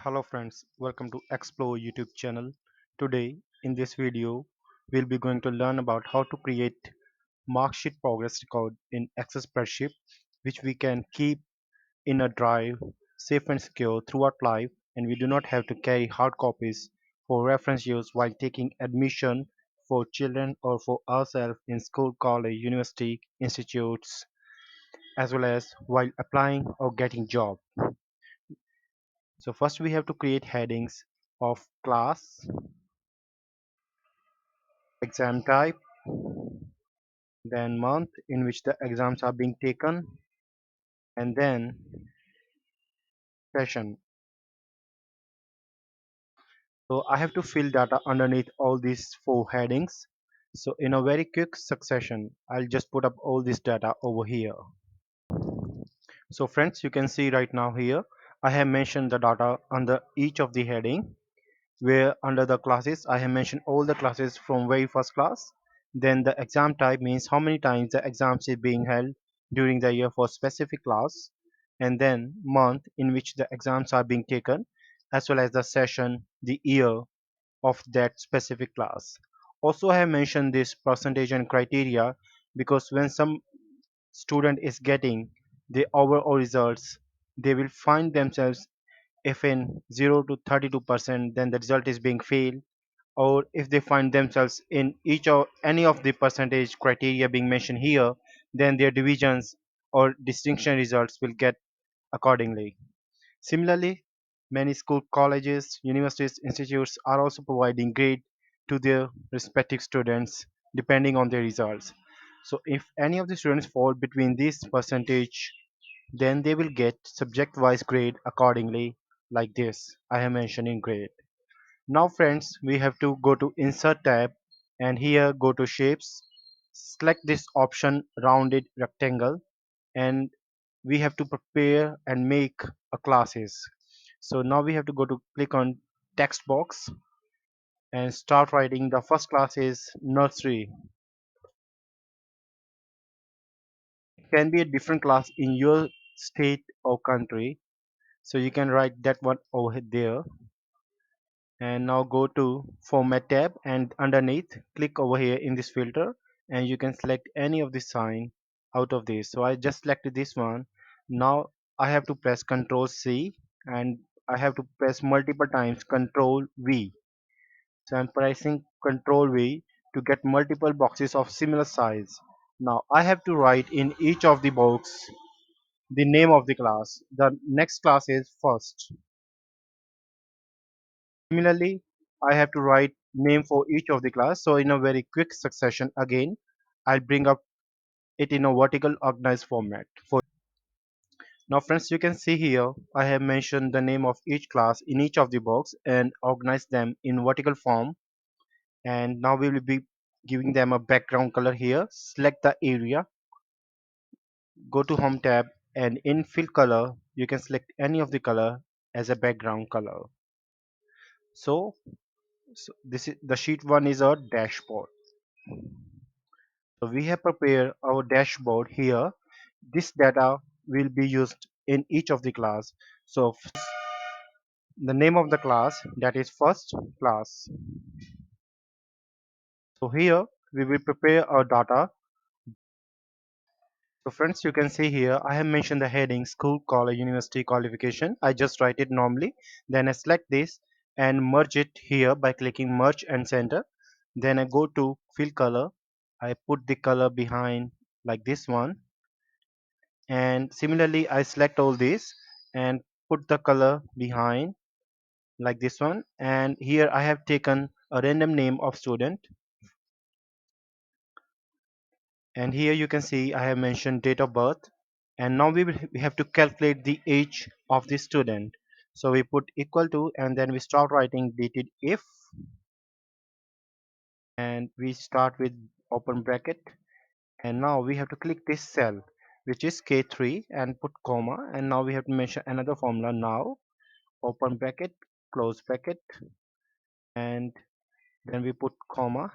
Hello friends, welcome to Explore YouTube channel. Today in this video we'll be going to learn about how to create marksheet progress record in Excel spreadsheet which we can keep in a drive safe and secure throughout life, and we do not have to carry hard copies for reference use while taking admission for children or for ourselves in school, college, university, institutes, as well as while applying or getting job. So first we have to create headings of class, exam type, then month in which the exams are being taken, and then session. So I have to fill data underneath all these four headings. So in a very quick succession, I'll just put up all this data over here. So friends, you can see right now here, I have mentioned the data under each of the heading, where under the classes I have mentioned all the classes from very first class. Then the exam type means how many times the exams is being held during the year for specific class, and then month in which the exams are being taken, as well as the session, the year of that specific class. Also I have mentioned this percentage and criteria because when some student is getting the overall results, they will find themselves if in 0 to 32%, then the result is being failed, or if they find themselves in each or any of the percentage criteria being mentioned here, then their divisions or distinction results will get accordingly. Similarly, many school colleges, universities, institutes are also providing grade to their respective students depending on their results. So if any of the students fall between this percentage, then they will get subject wise grade accordingly, like this I have mentioned in grade. Now friends, we have to go to insert tab, and here go to shapes, select this option rounded rectangle, and we have to prepare and make a classes. So now we have to go to click on text box and start writing. The first class is nursery. It can be a different class in your state or country, so you can write that one over there. And now go to format tab, and underneath click over here in this filter, and you can select any of the sign out of this. So I just selected this one. Now I have to press Ctrl C, and I have to press multiple times Ctrl V. So I'm pressing Ctrl V to get multiple boxes of similar size. Now I have to write in each of the box the name of the class. The next class is first. Similarly, I have to write name for each of the class. So in a very quick succession again, I'll bring up it in a vertical organized format. Now friends, you can see here, I have mentioned the name of each class in each of the box and organized them in vertical form. And now we will be giving them a background color here. Select the area, go to home tab, and in fill color, you can select any of the color as a background color. So, this is the sheet one is our dashboard. So we have prepared our dashboard here. This data will be used in each of the class. So the name of the class, that is first class. So here we will prepare our data. So friends, you can see here I have mentioned the heading school, college, university qualification. I just write it normally. Then I select this and merge it here by clicking merge and center. Then I go to fill color. I put the color behind like this one, and similarly I select all these and put the color behind like this one, and here I have taken a random name of student, and here you can see I have mentioned date of birth, and now we have to calculate the age of the student. So we put equal to, and then we start writing dated if, and we start with open bracket, and now we have to click this cell which is K3 and put comma, and now we have to mention another formula now, open bracket, close bracket, and then we put comma,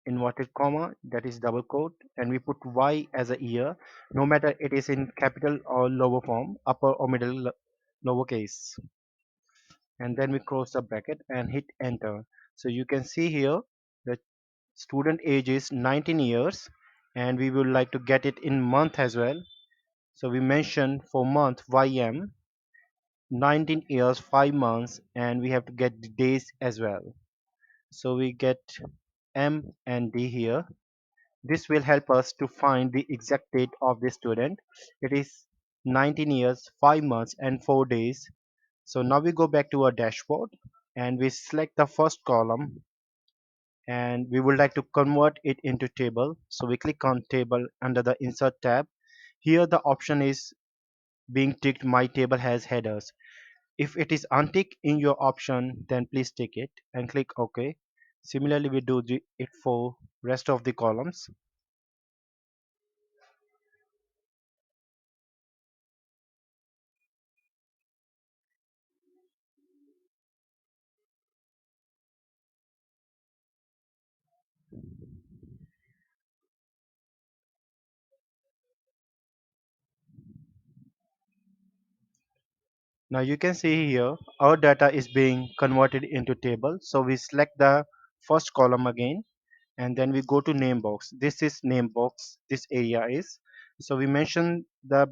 inverted comma, that is double quote, and we put y as a year, no matter it is in capital or lower form, upper or middle lowercase. and then we close the bracket and hit enter. So you can see here the student age is 19 years, and we would like to get it in month as well. So we mention for month YM 19 years 5 months, and we have to get the days as well. So we get M and D here. This will help us to find the exact date of the student. It is 19 years 5 months and 4 days. So now we go back to our dashboard and we select the first column, and we would like to convert it into table. So we click on table under the insert tab. Here the option is being ticked, my table has headers. If it is unticked in your option, then please tick it and click OK. Similarly, we do it for rest of the columns. Now you can see here our data is being converted into table. So we select the first column again, and then we go to name box. This is name box, this area is. So we mention the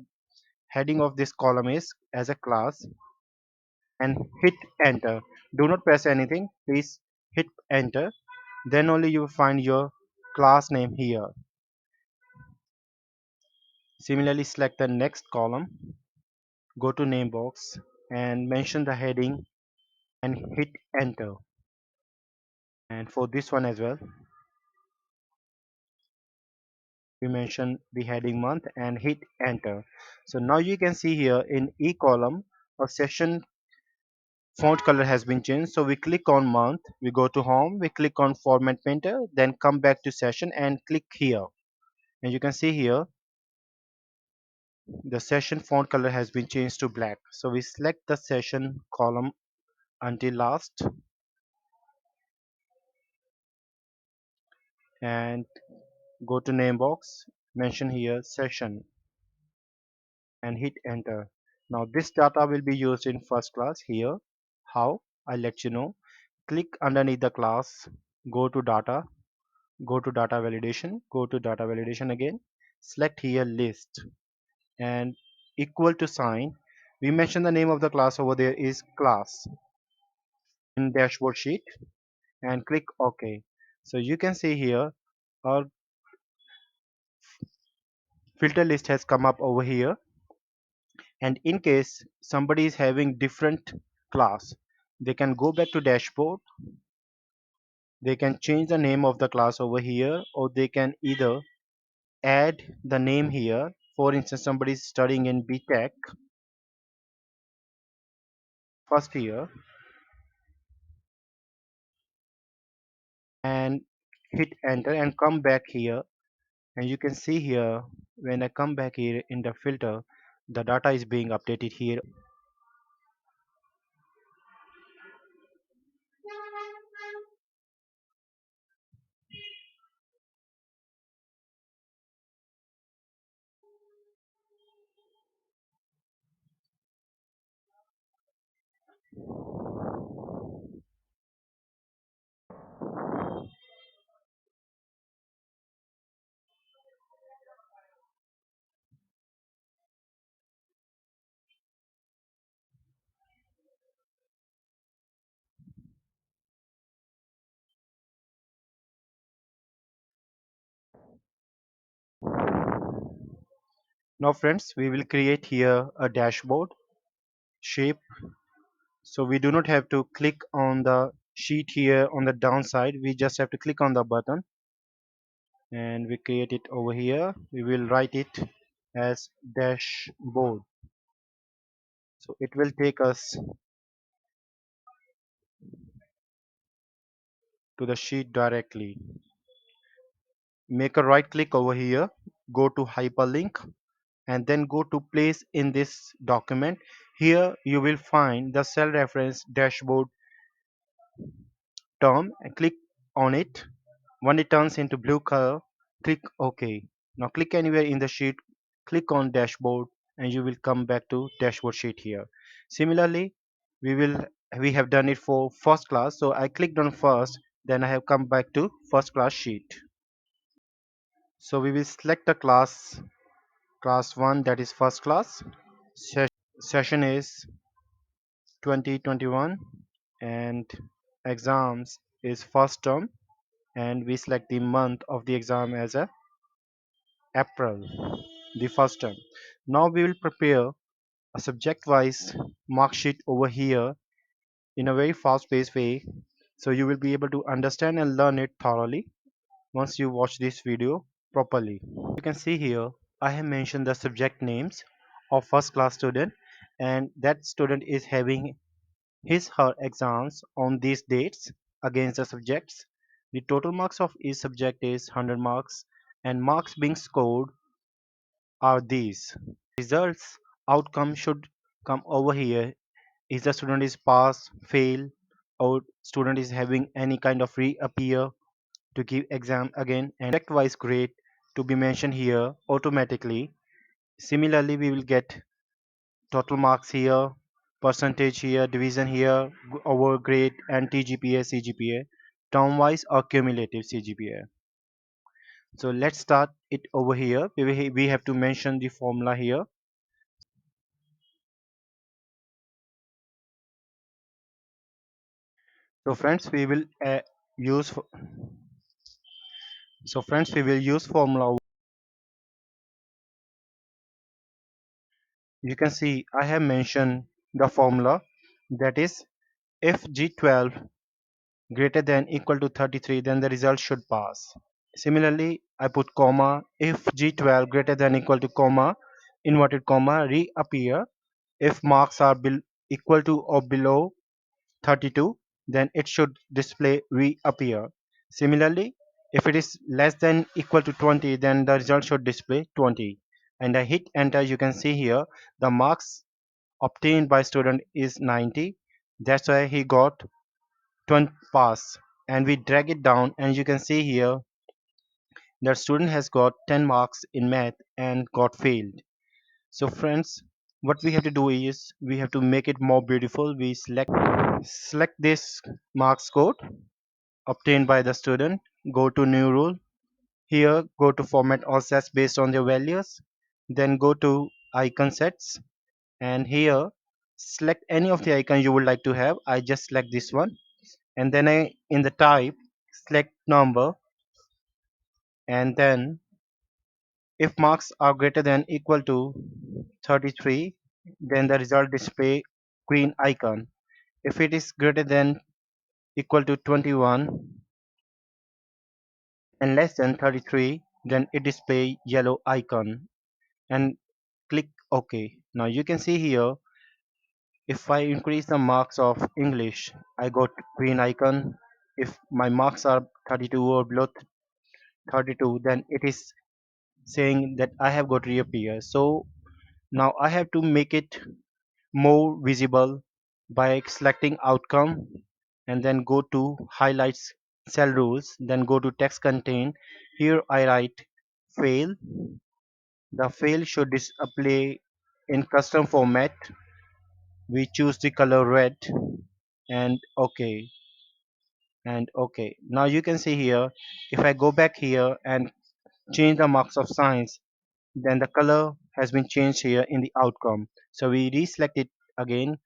heading of this column is as a class and hit enter. Do not press anything, please hit enter. Then only you will find your class name here. Similarly, select the next column, go to name box and mention the heading and hit enter. And for this one as well, we mention the heading month and hit enter. So now you can see here in E column, a session font color has been changed. So we click on month, we go to home, we click on format painter, then come back to session and click here. And you can see here the session font color has been changed to black. So we select the session column until last and go to name box, mention here session and hit enter. Now this data will be used in first class here. How? I'll let you know. Click underneath the class, go to data, go to data validation, go to data validation again, select here list and equal to sign. We mention the name of the class over there is class in dashboard sheet and click OK. So you can see here our filter list has come up over here, and in case somebody is having different class, they can go back to dashboard, they can change the name of the class over here, or they can either add the name here. For instance, somebody is studying in BTech first year and hit enter and come back here, and you can see here when I come back here in the filter, the data is being updated here. Now friends, we will create here a dashboard shape. So we do not have to click on the sheet here on the downside, we just have to click on the button and we create it over here. We will write it as dashboard. So it will take us to the sheet directly. Make a right click over here, go to hyperlink and then go to place in this document. Here you will find the cell reference dashboard term and click on it. When it turns into blue color, click OK. Now click anywhere in the sheet, click on dashboard and you will come back to dashboard sheet here. Similarly, we will we have done it for first class, so I clicked on first, then I have come back to first class sheet. So we will select the class 1, that is first class. Session is 2021 and exams is first term, and we select the month of the exam as a April, the first term. Now we will prepare a subject wise mark sheet over here in a very fast paced way, so you will be able to understand and learn it thoroughly once you watch this video properly. You can see here I have mentioned the subject names of first class student, and that student is having his her exams on these dates against the subjects. The total marks of each subject is 100 marks, and marks being scored are these. Results outcome should come over here. If the student is pass, fail, or student is having any kind of reappear to give exam again, and subject wise grade to be mentioned here automatically. Similarly, we will get total marks here, percentage here, division here, over grade, and TGPA, CGPA, term wise or cumulative CGPA. So let's start it over here. We have to mention the formula here. So friends, we will use fo- so friends we will use formula. You can see I have mentioned the formula, that is if G12 greater than equal to 33, then the result should pass. Similarly, I put comma if G12 greater than equal to comma, inverted comma, reappear if marks are equal to or below 32, then it should display reappear. Similarly, if it is less than equal to 20, then the result should display 20. And I hit enter. You can see here the marks obtained by student is 90. That's why he got 20 pass. And we drag it down, and you can see here that student has got 10 marks in math and got failed. So friends, what we have to do is we have to make it more beautiful. We select this marks code obtained by the student, go to new rule. Here go to format all sets based on their values, then go to icon sets, and here select any of the icon you would like to have. I just select this one, and then I in the type select number, and then if marks are greater than equal to 33, then the result display green icon. If it is greater than equal to 21 and less than 33, then it display yellow icon, and click OK. Now you can see here if I increase the marks of English, I got green icon. If my marks are 32 or below 32, then it is saying that I have got reappear. So now I have to make it more visible by selecting outcome, and then go to highlights cell rules, then go to text contain. Here I write fail. The fail should display in custom format. We choose the color red, and okay, and okay. Now you can see here if I go back here and change the marks of science, then the color has been changed here in the outcome. So we reselect it again,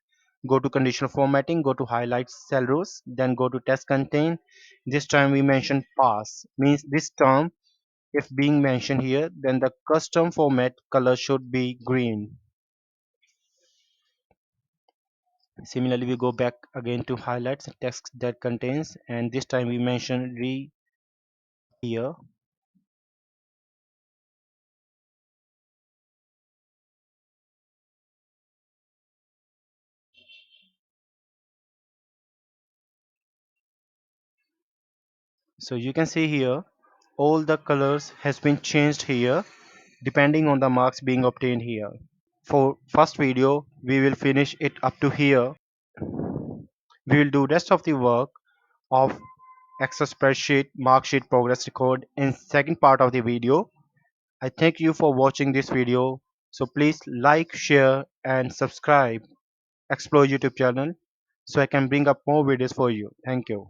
go to conditional formatting, go to highlight cell rows, then go to test contain. This time we mention pass, means this term if being mentioned here, then the custom format color should be green. Similarly, we go back again to highlights text that contains, and this time we mention re here. So you can see here all the colors has been changed here depending on the marks being obtained here. For first video, we will finish it up to here. We will do rest of the work of Excel spreadsheet, mark sheet progress record in second part of the video. I thank you for watching this video. So please like, share and subscribe Explore YouTube channel. so I can bring up more videos for you. Thank you.